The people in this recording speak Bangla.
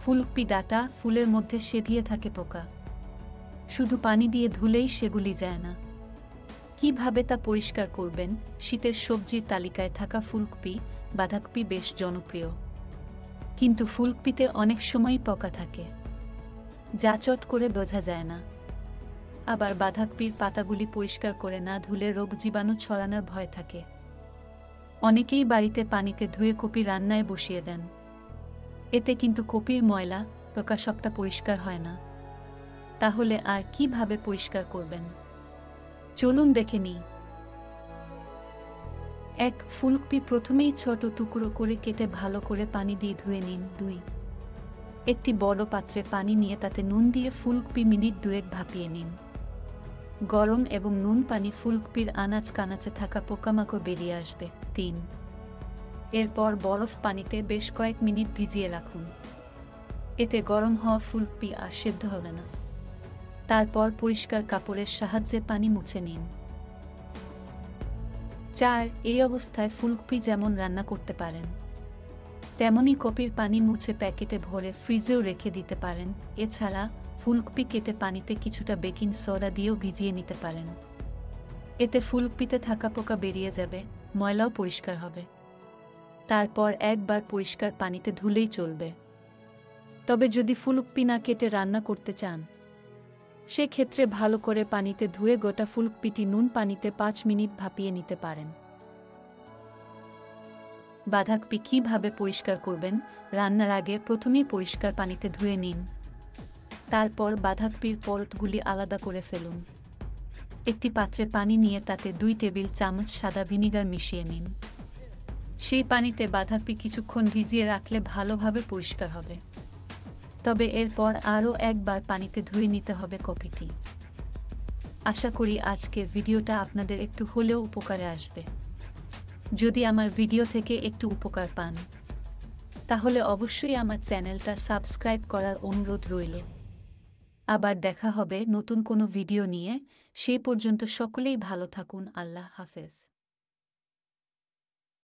ফুলকপি ডাঁটা ফুলের মধ্যে সেধিয়ে থাকে পোকা। শুধু পানি দিয়ে ধুলেই সেগুলি যায় না। কিভাবে তা পরিষ্কার করবেন? শীতের সবজির তালিকায় থাকা ফুলকপি, বাঁধাকপি বেশ জনপ্রিয়। কিন্তু ফুলকপিতে অনেক সময়ই পোকা থাকে, যা চট করে বোঝা যায় না। আবার বাঁধাকপির পাতাগুলি পরিষ্কার করে না ধুলে রোগ জীবাণু ছড়ানোর ভয় থাকে। অনেকেই বাড়িতে পানিতে ধুয়ে কপি রান্নায় বসিয়ে দেন। এতে কিন্তু কপির ময়লা, পোকা সবটা পরিষ্কার হয় না। তাহলে আর কিভাবে পরিষ্কার করবেন? চলুন দেখে নিই। ১. ফুলকপি প্রথমেই ছোট টুকরো করে কেটে ভালো করে পানি দিয়ে ধুয়ে নিন। ২. একটি বড় পাত্রে পানি নিয়ে তাতে নুন দিয়ে ফুলকপি মিনিট ২ ভাপিয়ে নিন। গরম এবং নুন পানি ফুলকপির আনাচ কানাচে থাকা পোকামাকড় বেরিয়ে আসবে। ৩. এরপর বরফ পানিতে বেশ কয়েক মিনিট ভিজিয়ে রাখুন। এতে গরম হওয়া ফুলকপি আর সেদ্ধ হবে না। তারপর পরিষ্কার কাপড়ের সাহায্যে পানি মুছে নিন। ৪. এই অবস্থায় ফুলকপি যেমন রান্না করতে পারেন, তেমনি কপির পানি মুছে প্যাকেটে ভরে ফ্রিজেও রেখে দিতে পারেন। এছাড়া ফুলকপি কেটে পানিতে কিছুটা বেকিং সোডা দিয়েও ভিজিয়ে নিতে পারেন। এতে ফুলকপিতে থাকা পোকা বেরিয়ে যাবে, ময়লাও পরিষ্কার হবে। তারপর একবার পরিষ্কার পানিতে ধুলেই চলবে। তবে যদি ফুলকপি না কেটে রান্না করতে চান, সেক্ষেত্রে ভালো করে পানিতে ধুয়ে গোটা ফুলকপিটি নুন পানিতে ৫ মিনিট ভাপিয়ে নিতে পারেন। বাঁধাকপি কিভাবে পরিষ্কার করবেন? রান্নার আগে প্রথমেই পরিষ্কার পানিতে ধুয়ে নিন। তারপর বাঁধাকপির পরতগুলি আলাদা করে ফেলুন। একটি পাত্রে পানি নিয়ে তাতে ২ টেবিল চামচ সাদা ভিনিগার মিশিয়ে নিন। সেই পানিতে বাঁধাকপি কিছুক্ষণ ভিজিয়ে রাখলে ভালোভাবে পরিষ্কার হবে। তবে এরপর আরও একবার পানিতে ধুয়ে নিতে হবে কপিটি। আশা করি আজকের ভিডিওটা আপনাদের একটু হলেও উপকারে আসবে। যদি আমার ভিডিও থেকে একটু উপকার পান, তাহলে অবশ্যই আমার চ্যানেলটা সাবস্ক্রাইব করার অনুরোধ রইল। আবার দেখা হবে নতুন কোনো ভিডিও নিয়ে। সেই পর্যন্ত সকলেই ভালো থাকুন। আল্লাহ হাফেজ।